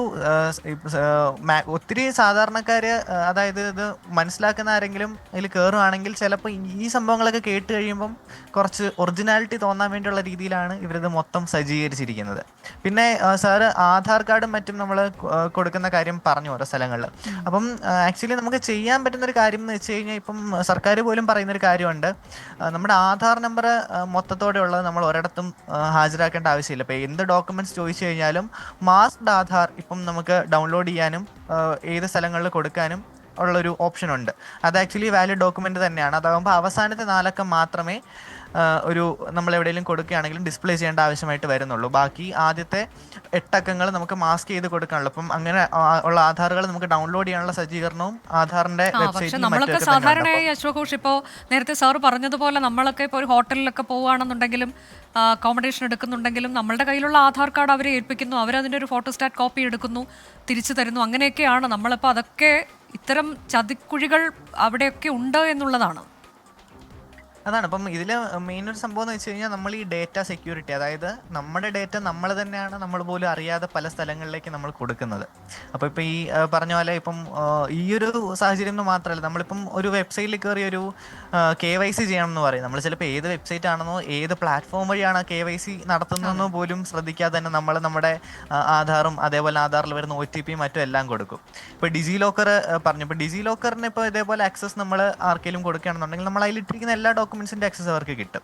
Speaker 3: ഒത്തിരി സാധാരണക്കാര് അതായത് ഇത് മനസ്സിലാക്കുന്ന ആരെങ്കിലും ഇതിൽ കയറുകയാണെങ്കിൽ ചിലപ്പോൾ ഈ സംഭവങ്ങളൊക്കെ കേട്ട് കഴിയുമ്പം കുറച്ച് ഒറിജിനാലിറ്റി തോന്നാൻ വേണ്ടിയുള്ള രീതിയിലാണ് ഇവരിത് മൊത്തം സജ്ജീകരിച്ചിരിക്കുന്നത്. പിന്നെ സാറ് ആധാർ കാർഡും മറ്റും നമ്മൾ കൊടുക്കുന്ന കാര്യം പറഞ്ഞു ഓരോ സ്ഥലങ്ങളിൽ. അപ്പം ആക്ച്വലി നമുക്ക് ചെയ്യാൻ പറ്റുന്ന ഒരു കാര്യം എന്ന് വെച്ച് കഴിഞ്ഞാൽ ഇപ്പം സർക്കാർ പോലും പറയുന്നൊരു കാര്യമുണ്ട്, നമ്മുടെ ആധാർ നമ്പർ മൊത്തത്തോടെ ഉള്ളത് നമ്മൾ ഒരിടത്തും ഹാജരാക്കേണ്ട ആവശ്യമില്ല. ഇപ്പോൾ എന്ത് ഡോക്യുമെന്റ്സ് ചോദിച്ചു കഴിഞ്ഞാലും മാസ്ക്ഡ് ആധാർ ഇപ്പം നമുക്ക് ഡൗൺലോഡ് ചെയ്യാനും ഏത് സ്ഥലങ്ങളിൽ കൊടുക്കാനും ഉള്ളൊരു ഓപ്ഷൻ ഉണ്ട്. അത് ആക്ച്വലി വാലിഡ് ഡോക്യുമെന്റ് തന്നെയാണ്. അതാകുമ്പോൾ അവസാനത്തെ 4 അക്കം മാത്രമേ ഒരു നമ്മൾ എവിടെയെങ്കിലും കൊടുക്കുകയാണെങ്കിലും ഡിസ്പ്ലേ ചെയ്യേണ്ട ആവശ്യമായിട്ട് വരുന്നുള്ളൂ. ബാക്കി ആദ്യത്തെ 8 അക്കങ്ങൾ നമുക്ക് മാസ്ക് ചെയ്ത് കൊടുക്കാനുള്ളൂ. അപ്പം അങ്ങനെ ഉള്ള ആധാറുകൾ നമുക്ക് ഡൗൺലോഡ് ചെയ്യാനുള്ള സജ്ജീകരണവും ആധാറിന്റെ വെബ്സൈറ്റിൽ
Speaker 1: നമ്മളൊക്കെ സാധാരണയായി അശോക് ഇപ്പോൾ നേരത്തെ സാറ് പറഞ്ഞതുപോലെ നമ്മളൊക്കെ ഇപ്പോൾ ഒരു ഹോട്ടലിലൊക്കെ പോവുകയാണെന്നുണ്ടെങ്കിലും അക്കോമഡേഷൻ എടുക്കുന്നുണ്ടെങ്കിലും നമ്മളുടെ കയ്യിലുള്ള ആധാർ കാർഡ് അവരെ ഏൽപ്പിക്കുന്നു, അവരതിൻ്റെ ഒരു ഫോട്ടോസ്റ്റാറ്റ് കോപ്പി എടുക്കുന്നു, തിരിച്ചു തരുന്നു. അങ്ങനെയൊക്കെയാണ് നമ്മളിപ്പോൾ അതൊക്കെ ഇത്തരം ചതിക്കുഴികൾ അവിടെയൊക്കെ ഉണ്ട് എന്നുള്ളതാണ്.
Speaker 3: അതാണ് ഇപ്പം ഇതിൽ മെയിൻ ഒരു സംഭവം എന്ന് വെച്ച് കഴിഞ്ഞാൽ നമ്മൾ ഈ ഡേറ്റ സെക്യൂരിറ്റി, അതായത് നമ്മുടെ ഡേറ്റ നമ്മൾ തന്നെയാണ് നമ്മൾ പോലും അറിയാതെ പല സ്ഥലങ്ങളിലേക്ക് നമ്മൾ കൊടുക്കുന്നത്. അപ്പോൾ ഇപ്പം ഈ പറഞ്ഞ പോലെ ഇപ്പം ഈ ഒരു സാഹചര്യം എന്ന് മാത്രമല്ല, നമ്മളിപ്പം ഒരു വെബ്സൈറ്റിൽ കയറി ഒരു KYC ചെയ്യണം എന്ന് പറയും. നമ്മൾ ചിലപ്പോൾ ഏത് വെബ്സൈറ്റ് ആണെന്നോ ഏത് പ്ലാറ്റ്ഫോം വഴിയാണ് KYC നടത്തുന്നതെന്നോ പോലും ശ്രദ്ധിക്കാതെ തന്നെ നമ്മൾ നമ്മുടെ ആധാറും അതേപോലെ ആധാറിൽ വരുന്ന OTP മറ്റും എല്ലാം കൊടുക്കും. ഇപ്പോൾ ഡിജി ലോക്കർ പറഞ്ഞു, ഇപ്പോൾ ഡിജി ലോക്കറിന് ഇപ്പോൾ ഇതേപോലെ ആക്സസ് നമ്മൾ ആർക്കെങ്കിലും കൊടുക്കുകയാണെന്നുണ്ടെങ്കിൽ നമ്മൾ അതിലിട്ടിരിക്കുന്ന എല്ലാ ഡോക്യുമെന്റ്സിന്റെ ആക്സസ് അവർക്ക് കിട്ടും.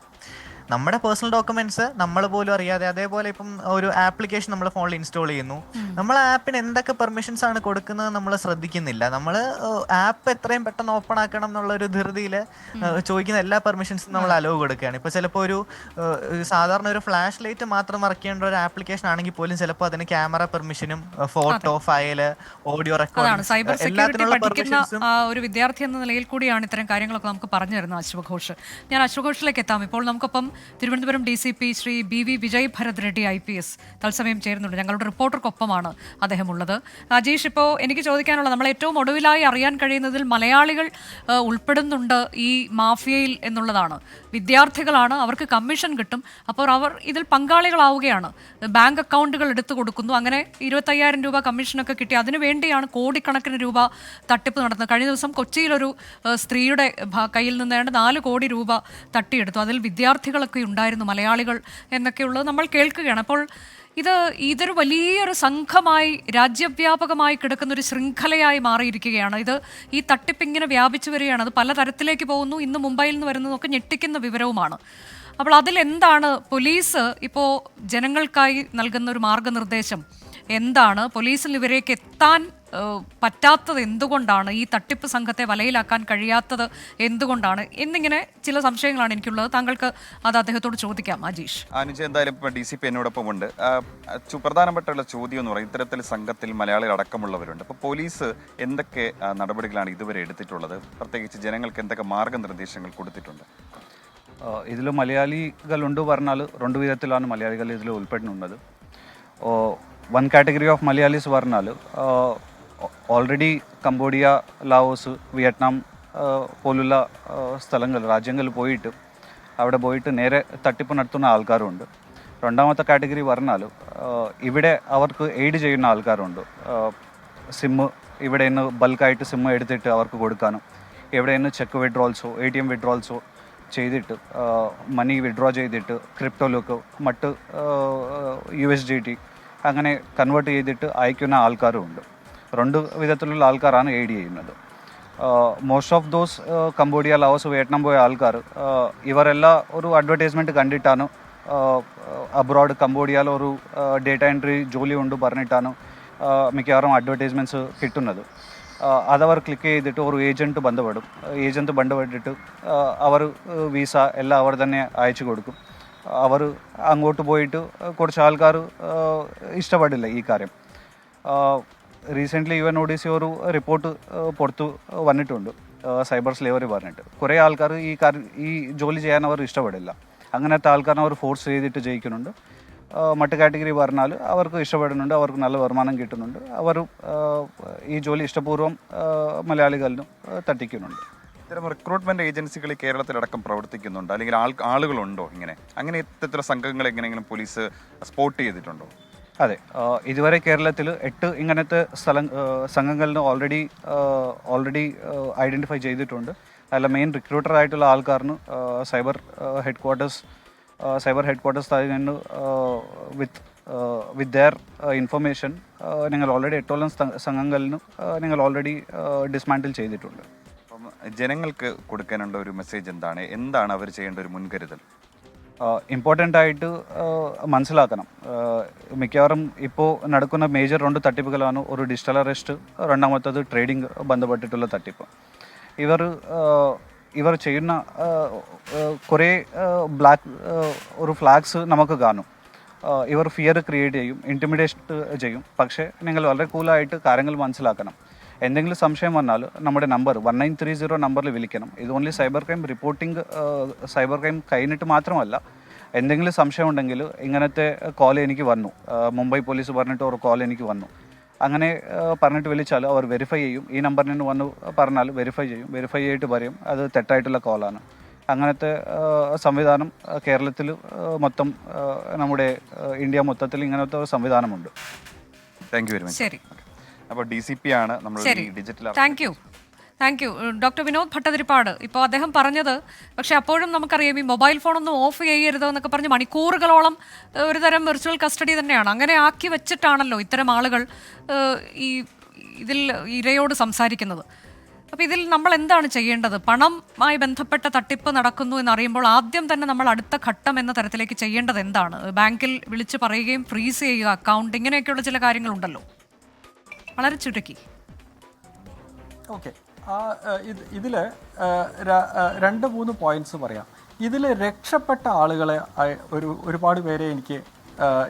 Speaker 3: നമ്മുടെ പേഴ്സണൽ ഡോക്യുമെന്റ്സ് നമ്മൾ പോലും അറിയാതെ, അതേപോലെ ഇപ്പം ഒരു ആപ്ലിക്കേഷൻ നമ്മൾ ഫോണിൽ ഇൻസ്റ്റാൾ ചെയ്യുന്നു, നമ്മൾ ആപ്പിന് എന്തൊക്കെ പെർമിഷൻസ് ആണ് കൊടുക്കുന്നത് നമ്മൾ ശ്രദ്ധിക്കുന്നില്ല. നമ്മൾ ആപ്പ് എത്രയും പെട്ടെന്ന് ഓപ്പൺ ആക്കണം എന്നുള്ള ഒരു ധൃതിയിൽ ചോദിക്കുന്ന എല്ലാ പെർമിഷൻസും നമ്മൾ അലോ കൊടുക്കുകയാണ്. ഇപ്പോൾ ചിലപ്പോൾ ഒരു സാധാരണ ഒരു ഫ്ലാഷ് ലൈറ്റ് മാത്രം വർക്ക് ചെയ്യേണ്ട ഒരു ആപ്ലിക്കേഷൻ ആണെങ്കിൽ പോലും ചിലപ്പോൾ അതിന് ക്യാമറ പെർമിഷനും photo, file, audio recording,
Speaker 1: cyber security പഠിക്കുന്ന
Speaker 3: പെർമിഷൻസും
Speaker 1: ഒരു വിദ്യാർത്ഥി എന്ന നിലയിൽ കൂടിയാണ് ഇത്തരം കാര്യങ്ങളൊക്കെ നമുക്ക് പറഞ്ഞു തരുന്നത് അശ്വക് ഘോഷ്. ഞാൻ അശ്വക് ഘോഷിലേക്ക് എത്താം. ഇപ്പോൾ നമുക്കൊപ്പം Thiruvananthapuram DCP Shri BV Vijay Bharath Reddy IPS തത്സമയം ചേരുന്നുണ്ട്. ഞങ്ങളുടെ റിപ്പോർട്ടർക്കൊപ്പമാണ് അദ്ദേഹം ഉള്ളത്. അജീഷ്, ഇപ്പോൾ എനിക്ക് ചോദിക്കാനുള്ള, നമ്മൾ ഏറ്റവും ഒടുവിലായി അറിയാൻ കഴിയുന്നതിൽ മലയാളികൾ ഉൾപ്പെടുന്നുണ്ട് ഈ മാഫിയയിൽ എന്നുള്ളതാണ്. വിദ്യാർത്ഥികളാണ്, അവർക്ക് കമ്മീഷൻ കിട്ടും, അപ്പോൾ അവർ ഇതിൽ പങ്കാളികളാവുകയാണ്. ബാങ്ക് അക്കൗണ്ടുകൾ എടുത്തു കൊടുക്കുന്നു, അങ്ങനെ 25,000 രൂപ കമ്മീഷനൊക്കെ കിട്ടി. അതിനുവേണ്ടിയാണ് കോടിക്കണക്കിന് രൂപ തട്ടിപ്പ് നടത്തുന്നത്. കഴിഞ്ഞ ദിവസം കൊച്ചിയിലൊരു സ്ത്രീയുടെ കയ്യിൽ നിന്ന് 4 കോടി രൂപ തട്ടിയെടുത്തു. അതിൽ വിദ്യാർത്ഥികളൊക്കെ ഉണ്ടായിരുന്നു, മലയാളികൾ എന്നൊക്കെയുള്ളത് നമ്മൾ കേൾക്കുകയാണ്. അപ്പോൾ ഇതൊരു വലിയൊരു സംഘമായി രാജ്യവ്യാപകമായി കിടക്കുന്ന ഒരു ശൃംഖലയായി മാറിയിരിക്കുകയാണ്. ഈ തട്ടിപ്പ് ഇങ്ങനെ വ്യാപിച്ചു വരികയാണ്. അത് പലതരത്തിലേക്ക് പോകുന്നു. ഇന്ന് മുംബൈയിൽ നിന്ന് വരുന്നതൊക്കെ ഞെട്ടിക്കുന്ന വിവരവുമാണ്. അപ്പോൾ അതിലെന്താണ് പോലീസ് ഇപ്പോൾ ജനങ്ങൾക്കായി നൽകുന്ന ഒരു മാർഗനിർദ്ദേശം എന്താണ്? പോലീസിൽ ഇവരേക്ക് എത്താൻ പറ്റാത്തത് എന്തുകൊണ്ടാണ്? ഈ തട്ടിപ്പ് സംഘത്തെ വലയിലാക്കാൻ കഴിയാത്തത് എന്തുകൊണ്ടാണ് എന്നിങ്ങനെ ചില സംശയങ്ങളാണ് എനിക്കുള്ളത്. താങ്കൾക്ക് അത് അദ്ദേഹത്തോട് ചോദിക്കാം. അജീഷ്.
Speaker 4: അനുജ, എന്തായാലും ഇപ്പോൾ DCP എന്നോടൊപ്പം ഉണ്ട്. പ്രധാനപ്പെട്ടുള്ള ചോദ്യം എന്ന് പറയും, ഇത്തരത്തിൽ സംഘത്തിൽ മലയാളികൾ അടക്കമുള്ളവരുണ്ട്. അപ്പോൾ പോലീസ് എന്തൊക്കെ നടപടികളാണ് ഇതുവരെ എടുത്തിട്ടുള്ളത്? പ്രത്യേകിച്ച് ജനങ്ങൾക്ക് എന്തൊക്കെ മാർഗനിർദ്ദേശങ്ങൾ കൊടുത്തിട്ടുണ്ട്?
Speaker 5: ഇതിൽ മലയാളികളുണ്ട് പറഞ്ഞാൽ 2 വിധത്തിലാണ് മലയാളികൾ ഇതിൽ ഉൾപ്പെടുന്നുള്ളത്. 1 കാറ്റഗറി ഓഫ് മലയാളീസ് പറഞ്ഞാൽ ഓൾറെഡി കംബോഡിയ, ലാവോസ്, വിയറ്റ്നാം പോലുള്ള രാജ്യങ്ങളിൽ പോയിട്ട് അവിടെ പോയിട്ട് നേരെ തട്ടിപ്പ് നടത്തുന്ന ആൾക്കാരുണ്ട്. 2ാമത്തെ കാറ്റഗറി പറഞ്ഞാൽ ഇവിടെ അവർക്ക് എയ്ഡ് ചെയ്യുന്ന ആൾക്കാരുണ്ട്. സിമ്മ് ഇവിടെ നിന്ന് ബൾക്കായിട്ട് സിമ്മ് എടുത്തിട്ട് അവർക്ക് കൊടുക്കാനും, എവിടെ നിന്ന് ചെക്ക് വിഡ്രോൾസോ ATM വിഡ്രോൾസോ ചെയ്തിട്ട് മണി വിഡ്രോ ചെയ്തിട്ട് ക്രിപ്റ്റോയിലേക്ക് മറ്റ് USDT അങ്ങനെ കൺവേർട്ട് ചെയ്തിട്ട് അയക്കുന്ന ആൾക്കാരുമുണ്ട്. 2 വിധത്തിലുള്ള ആൾക്കാരാണ് എയ്ഡ് ചെയ്യുന്നത്. Most of those Cambodia, Laos, Vietnam പോയ ആൾക്കാർ ഇവരെല്ലാം ഒരു അഡ്വർടൈസ്മെൻറ്റ് കണ്ടിട്ടാണ് അബ്രോഡ് കംബോഡിയയിൽ ഒരു ഡേറ്റ എൻട്രി ജോലി ഉണ്ട് പറഞ്ഞിട്ടാണ് മിക്കവാറും അഡ്വർടൈസ്മെൻറ്റ്സ് കിട്ടുന്നത്. അതവർ ക്ലിക്ക് ചെയ്തിട്ട് ഒരു ഏജൻറ്റ് ബന്ധപ്പെട്ടിട്ട് അവർ വിസ എല്ലാം അവർ തന്നെ അയച്ചു കൊടുക്കും. അവർ അങ്ങോട്ട് പോയിട്ട് കുറച്ച് ആൾക്കാർ ഇഷ്ടപ്പെടില്ല ഈ കാര്യം. റീസെൻ്റ്ലി UNODC ഒരു റിപ്പോർട്ട് പുറത്തു വന്നിട്ടുണ്ട്, സൈബർ സ്ലേവറി പറഞ്ഞിട്ട്. കുറേ ആൾക്കാർ ഈ ജോലി ചെയ്യാൻ അവർ ഇഷ്ടപ്പെടില്ല. അങ്ങനത്തെ ആൾക്കാരെ അവർ ഫോഴ്സ് ചെയ്തിട്ട് ജയിക്കുന്നുണ്ട്. മറ്റ് കാറ്റഗറി പറഞ്ഞാൽ അവർക്ക് ഇഷ്ടപ്പെടുന്നുണ്ട്, അവർക്ക് നല്ല വരുമാനം കിട്ടുന്നുണ്ട്, അവർ ഈ ജോലി ഇഷ്ടപൂർവ്വം മലയാളികളിലും തട്ടിക്കുന്നുണ്ട്.
Speaker 4: ഇത്തരം റിക്രൂട്ട്മെന്റ് ഏജൻസികൾ കേരളത്തിലടക്കം പ്രവർത്തിക്കുന്നുണ്ട്, അല്ലെങ്കിൽ ആളുകളുണ്ടോ? അങ്ങനെ ഇത്തരം സംഘങ്ങൾ എങ്ങനെയെങ്കിലും പോലീസ് സ്പോട്ട് ചെയ്തിട്ടുണ്ടോ?
Speaker 5: അതെ, ഇതുവരെ കേരളത്തിൽ 8 ഇങ്ങനത്തെ സംഘങ്ങളിന് ഓൾറെഡി ഐഡൻറ്റിഫൈ ചെയ്തിട്ടുണ്ട്. അതിൽ മെയിൻ റിക്രൂട്ടർ ആയിട്ടുള്ള ആൾക്കാരിന് സൈബർ ഹെഡ് ക്വാർട്ടേഴ്സ് തന്നെ വിത്ത് ദെയർ ഇൻഫർമേഷൻ നിങ്ങൾ ഓൾറെഡി 8ഓളം സംഘങ്ങളിന് നിങ്ങൾ ഓൾറെഡി ഡിസ്മാൻഡിൽ ചെയ്തിട്ടുണ്ട്.
Speaker 4: അപ്പം ജനങ്ങൾക്ക് കൊടുക്കാനുള്ള ഒരു മെസ്സേജ് എന്താണ് അവർ ചെയ്യേണ്ട ഒരു മുൻകരുതൽ?
Speaker 5: ഇമ്പോർട്ടൻ്റ് ആയിട്ട് മനസ്സിലാക്കണം, മിക്കവാറും ഇപ്പോൾ നടക്കുന്ന മേജർ 2 തട്ടിപ്പുകളാണ്. ഒരു ഡിജിറ്റൽ അറസ്റ്റ്, രണ്ടാമത്തത് ട്രേഡിംഗ് ബന്ധപ്പെട്ടിട്ടുള്ള തട്ടിപ്പ്. ഇവർ ചെയ്യുന്ന കുറേ ഒരു ഫ്ലാഗ്സ് നമുക്ക് കാണും. ഇവർ ഫിയർ ക്രിയേറ്റ് ചെയ്യും, ഇൻറ്റിമിഡേഷൻ ചെയ്യും. പക്ഷേ നിങ്ങൾ വളരെ കൂളായിട്ട് കാര്യങ്ങൾ മനസ്സിലാക്കണം. എന്തെങ്കിലും സംശയം വന്നാൽ നമ്മുടെ നമ്പർ 1930 നമ്പറിൽ വിളിക്കണം. ഇത് ഓൺലി സൈബർ ക്രൈം കഴിഞ്ഞിട്ട് മാത്രമല്ല, എന്തെങ്കിലും സംശയം ഉണ്ടെങ്കിൽ ഇങ്ങനത്തെ കോൾ എനിക്ക് വന്നു, മുംബൈ പോലീസ് പറഞ്ഞിട്ട് ഒരു കോൾ എനിക്ക് വന്നു, അങ്ങനെ പറഞ്ഞിട്ട് വിളിച്ചാൽ അവർ വെരിഫൈ ചെയ്യും. ഈ നമ്പറിൽ നിന്ന് വന്നു പറഞ്ഞാൽ വെരിഫൈ ചെയ്തിട്ട് പറയും അത് തെറ്റായിട്ടുള്ള കോളാണ്. അങ്ങനത്തെ സംവിധാനം കേരളത്തിൽ മൊത്തം, നമ്മുടെ ഇന്ത്യ മൊത്തത്തിൽ ഇങ്ങനത്തെ ഒരു സംവിധാനമുണ്ട്.
Speaker 4: Thank you very much.
Speaker 1: ശരി,
Speaker 4: അപ്പോൾ DCP ആണ് നമ്മൾ digital.
Speaker 1: Thank you doctor Vinod Bhattathiripad. ഇപ്പോൾ അദ്ദേഹം പറഞ്ഞത്, പക്ഷെ അപ്പോഴും നമുക്കറിയാം ഈ മൊബൈൽ ഫോണൊന്നും ഓഫ് ചെയ്യരുത് എന്നൊക്കെ പറഞ്ഞ് മണിക്കൂറുകളോളം ഒരു തരം വിർച്വൽ കസ്റ്റഡി തന്നെയാണ്. അങ്ങനെ ആക്കി വെച്ചിട്ടാണല്ലോ ഇത്തരം ആളുകൾ ഇതിൽ ഇരയോട് സംസാരിക്കുന്നത്. അപ്പോൾ ഇതിൽ നമ്മൾ എന്താണ് ചെയ്യേണ്ടത്? പണവുമായി ബന്ധപ്പെട്ട തട്ടിപ്പ് നടക്കുന്നു എന്നറിയുമ്പോൾ ആദ്യം തന്നെ നമ്മൾ അടുത്ത ഘട്ടം എന്ന തരത്തിലേക്ക് ചെയ്യേണ്ടത് എന്താണ്? ബാങ്കിൽ വിളിച്ച് പറയുകയും ഫ്രീസ് ചെയ്യുക അക്കൗണ്ട്, ഇങ്ങനെയൊക്കെയുള്ള ചില കാര്യങ്ങളുണ്ടല്ലോ. വളരെ ചുരുക്കി.
Speaker 2: ഓക്കെ, ഇതിൽ 2-3 പോയിന്റ്സ് പറയാം. ഇതിൽ രക്ഷപ്പെട്ട ആളുകളെ ഒരുപാട് പേരെ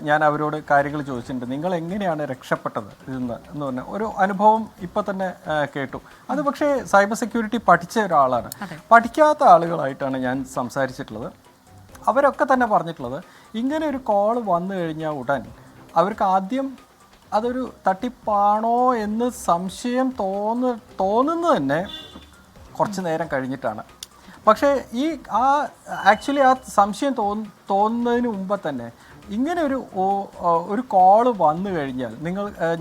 Speaker 2: ഞാൻ അവരോട് കാര്യങ്ങൾ ചോദിച്ചിട്ടുണ്ട്. നിങ്ങൾ എങ്ങനെയാണ് രക്ഷപ്പെട്ടത് എന്ന് പറഞ്ഞ ഒരു അനുഭവം ഇപ്പം തന്നെ കേട്ടു. അത് പക്ഷേ സൈബർ സെക്യൂരിറ്റി പഠിച്ച ഒരാളാണ്. പഠിക്കാത്ത ആളുകളായിട്ടാണ് ഞാൻ സംസാരിച്ചിട്ടുള്ളത്. അവരൊക്കെ തന്നെ പറഞ്ഞിട്ടുള്ളത്, ഇങ്ങനെ ഒരു കോൾ വന്നു കഴിഞ്ഞാൽ ഉടൻ അവർക്ക് ആദ്യം അതൊരു തട്ടിപ്പാണോ എന്ന് സംശയം തോന്നുന്നത് തന്നെ കുറച്ച് നേരം കഴിഞ്ഞിട്ടാണ്. പക്ഷേ ആക്ച്വലി ആ സംശയം തോന്നുന്നതിന് മുമ്പ് തന്നെ ഇങ്ങനെ ഒരു കോള് വന്നു കഴിഞ്ഞാൽ,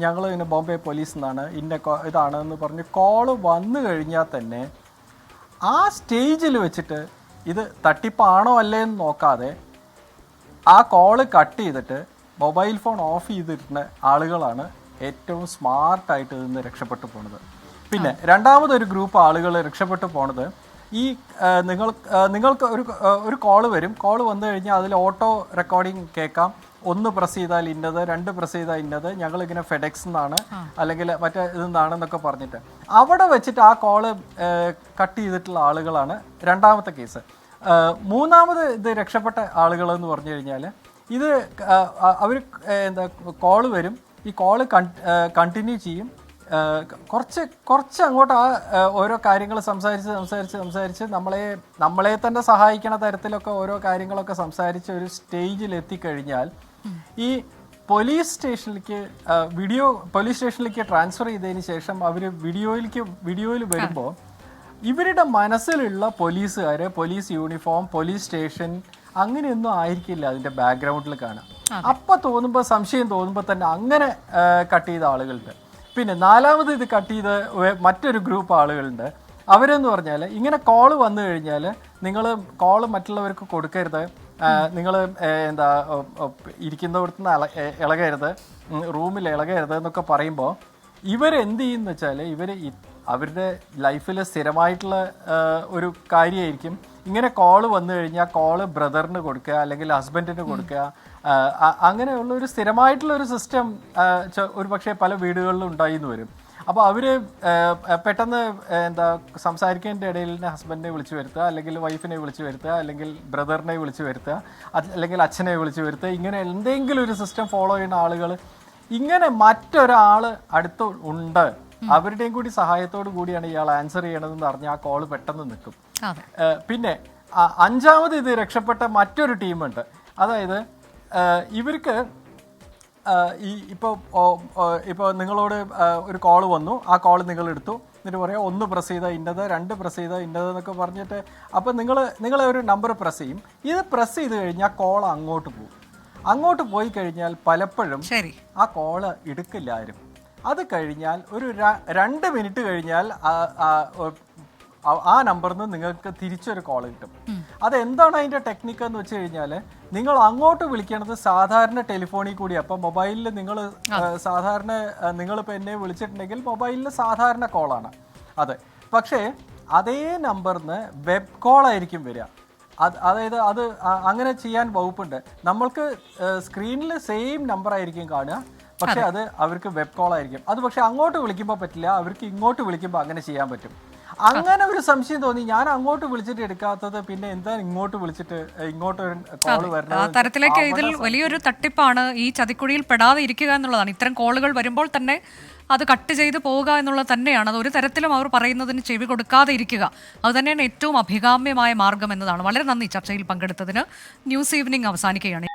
Speaker 2: ഞങ്ങൾ ഇങ്ങനെ ബോംബെ പോലീസ് എന്നാണ് ഇതാണെന്ന് പറഞ്ഞ് കോള് വന്നു കഴിഞ്ഞാൽ തന്നെ ആ സ്റ്റേജിൽ വെച്ചിട്ട് ഇത് തട്ടിപ്പാണോ അല്ലേ എന്ന് നോക്കാതെ ആ കോള് കട്ട് ചെയ്തിട്ട് മൊബൈൽ ഫോൺ ഓഫ് ചെയ്തിരുന്ന ആളുകളാണ് ഏറ്റവും സ്മാർട്ടായിട്ട് ഇതിൽ രക്ഷപ്പെട്ടു പോണത്. പിന്നെ രണ്ടാമതൊരു ഗ്രൂപ്പ് ആളുകൾ രക്ഷപ്പെട്ടു പോണത്, നിങ്ങൾക്ക് ഒരു കോള് വരും. കോള് വന്നു കഴിഞ്ഞാൽ അതിൽ ഓട്ടോ റെക്കോർഡിങ് കേൾക്കാം. 1 പ്രസ് ചെയ്താൽ ഇന്നത്, 2 പ്രസ് ചെയ്താൽ ഇന്നത്, ഞങ്ങളിങ്ങനെ ഫെഡെക്സ് എന്നാണ് അല്ലെങ്കിൽ മറ്റേ ഇതെന്നാണെന്നൊക്കെ പറഞ്ഞിട്ട് അവിടെ വെച്ചിട്ട് ആ കോള് കട്ട് ചെയ്തിട്ടുള്ള ആളുകളാണ് രണ്ടാമത്തെ കേസ്. മൂന്നാമത് ഇത് രക്ഷപ്പെട്ട ആളുകൾ എന്ന് പറഞ്ഞു കഴിഞ്ഞാൽ, ഇത് അവർ കോള് വരും, ഈ കോള് കണ്ടിന്യൂ ചെയ്യും, കുറച്ച് അങ്ങോട്ട് ഓരോ കാര്യങ്ങൾ സംസാരിച്ച് നമ്മളെ തന്നെ സഹായിക്കണ തരത്തിലൊക്കെ ഓരോ കാര്യങ്ങളൊക്കെ സംസാരിച്ച് ഒരു സ്റ്റേജിൽ എത്തിക്കഴിഞ്ഞാൽ ഈ പോലീസ് സ്റ്റേഷനിലേക്ക് ട്രാൻസ്ഫർ ചെയ്തതിന് ശേഷം അവർ വീഡിയോയിൽ വരുമ്പോൾ ഇവരുടെ മനസ്സിലുള്ള പോലീസുകാര്, പോലീസ് യൂണിഫോം, പോലീസ് സ്റ്റേഷൻ അങ്ങനെയൊന്നും ആയിരിക്കില്ല അതിൻ്റെ ബാക്ക്ഗ്രൗണ്ടിൽ കാണാം. അപ്പം സംശയം തോന്നുമ്പോൾ തന്നെ അങ്ങനെ കട്ട് ചെയ്ത ആളുകളുണ്ട്. പിന്നെ നാലാമത് ഇത് കട്ട് ചെയ്ത് മറ്റൊരു ഗ്രൂപ്പ് ആളുകളുണ്ട്. അവരെന്ന് പറഞ്ഞാൽ ഇങ്ങനെ കോള് വന്നു കഴിഞ്ഞാൽ നിങ്ങൾ കോള് മറ്റുള്ളവർക്ക് കൊടുക്കരുത്, നിങ്ങൾ ഇരിക്കുന്നിടത്ത് നിന്ന് ഇളകരുത്, റൂമിൽ ഇളകരുത് എന്നൊക്കെ പറയുമ്പോൾ ഇവരെന്ത് ചെയ്യുമെന്ന് വെച്ചാൽ അവരുടെ ലൈഫിൽ സ്ഥിരമായിട്ടുള്ള ഒരു കാര്യമായിരിക്കും. ഇങ്ങനെ കോള് വന്നു കഴിഞ്ഞാൽ കോള് ബ്രദറിന് കൊടുക്കുക അല്ലെങ്കിൽ ഹസ്ബൻഡിന് കൊടുക്കുക. അങ്ങനെയുള്ള ഒരു സ്ഥിരമായിട്ടുള്ള ഒരു സിസ്റ്റം ഒരു പക്ഷേ പല വീടുകളിലും ഉണ്ടായിന്ന് വരും. അപ്പോൾ അവർ പെട്ടെന്ന് സംസാരിക്കുന്നതിൻ്റെ ഇടയിൽ ഹസ്ബൻഡിനെ വിളിച്ചു വരുത്തുക, അല്ലെങ്കിൽ വൈഫിനെ വിളിച്ചു വരുത്തുക, അല്ലെങ്കിൽ ബ്രദറിനെ വിളിച്ചു വരുത്തുക, അല്ലെങ്കിൽ അച്ഛനെ വിളിച്ചു വരുത്തുക. ഇങ്ങനെ എന്തെങ്കിലും ഒരു സിസ്റ്റം ഫോളോ ചെയ്യുന്ന ആളുകൾ, ഇങ്ങനെ മറ്റൊരാൾ അടുത്ത് ഉണ്ട്, അവരുടെയും കൂടി സഹായത്തോടു കൂടിയാണ് ഇയാൾ ആൻസർ ചെയ്യണതെന്ന് പറഞ്ഞാൽ ആ കോള് പെട്ടെന്ന് നിൽക്കും. പിന്നെ അഞ്ചാമത് ഇത് രക്ഷപ്പെട്ട മറ്റൊരു ടീമുണ്ട്. അതായത് ഇവർക്ക് ഇപ്പോൾ നിങ്ങളോട് ഒരു കോള് വന്നു, ആ കോള് നിങ്ങൾ എടുത്തു, എന്നിട്ട് പറയാം 1 പ്രസ് ചെയ്താൽ ഇന്നത്, 2 പ്രസ് ചെയ്താൽ ഇന്നത് എന്നൊക്കെ പറഞ്ഞിട്ട് അപ്പോൾ നിങ്ങൾ ഒരു നമ്പർ പ്രസ് ചെയ്യും. ഇത് പ്രസ് ചെയ്ത് കഴിഞ്ഞാൽ കോൾ അങ്ങോട്ട് പോകും. അങ്ങോട്ട് പോയി കഴിഞ്ഞാൽ പലപ്പോഴും
Speaker 1: ശരി.
Speaker 2: ആ കോള് എടുക്കില്ല ആരും. അത് കഴിഞ്ഞാൽ ഒരു 2 മിനിറ്റ് കഴിഞ്ഞാൽ ആ നമ്പറിൽ നിന്ന് നിങ്ങൾക്ക് തിരിച്ചൊരു കോൾ കിട്ടും. അതെന്താണ് അതിൻ്റെ ടെക്നിക്ക് എന്ന് വെച്ച് കഴിഞ്ഞാൽ, നിങ്ങൾ അങ്ങോട്ട് വിളിക്കണത് സാധാരണ ടെലിഫോണിൽ കൂടി. അപ്പം മൊബൈലിൽ നിങ്ങൾ സാധാരണ നിങ്ങളിപ്പോൾ എന്നെ വിളിച്ചിട്ടുണ്ടെങ്കിൽ മൊബൈലിൽ സാധാരണ കോളാണ് അത്. പക്ഷേ അതേ നമ്പറിന് വെബ് കോളായിരിക്കും വരിക. അതായത് അത് അങ്ങനെ ചെയ്യാൻ വകുപ്പുണ്ട്. നമ്മൾക്ക് സ്ക്രീനിൽ സെയിം നമ്പർ ആയിരിക്കും കാണുക, പക്ഷെ അത് അവർക്ക് വെബ് കോൾ ആയിരിക്കും. അത് പക്ഷെ അങ്ങോട്ട് വിളിക്കുമ്പോൾ പറ്റില്ല, അവർക്ക് ഇങ്ങോട്ട് വിളിക്കുമ്പോൾ അങ്ങനെ ചെയ്യാൻ പറ്റും. അങ്ങനെ ഒരു സംശയം തോന്നി, ഞാൻ അങ്ങോട്ട് വിളിച്ചിട്ട് എടുക്കാത്തത്, പിന്നെ എന്താ ഇങ്ങോട്ട് വിളിച്ചിട്ട് ഇങ്ങോട്ട് കോൾ വരുന്നത്.
Speaker 1: തരത്തിലേക്ക് ഇതിൽ വലിയൊരു തട്ടിപ്പാണ്. ഈ ചതിക്കുഴിയിൽ പെടാതെ ഇരിക്കുക എന്നുള്ളതാണ്. ഇത്തരം കോളുകൾ വരുമ്പോൾ തന്നെ അത് കട്ട് ചെയ്ത് പോവുക എന്നുള്ളത് തന്നെയാണ്. അത് ഒരു തരത്തിലും അവർ പറയുന്നതിന് ചെവി കൊടുക്കാതെ ഇരിക്കുക, അത് തന്നെയാണ് ഏറ്റവും അഭികാമ്യമായ മാർഗം എന്നതാണ്. വളരെ നന്ദി ചർച്ചയിൽ പങ്കെടുത്തതിന്. ന്യൂസ് ഈവനിംഗ് അവസാനിക്കുകയാണ്.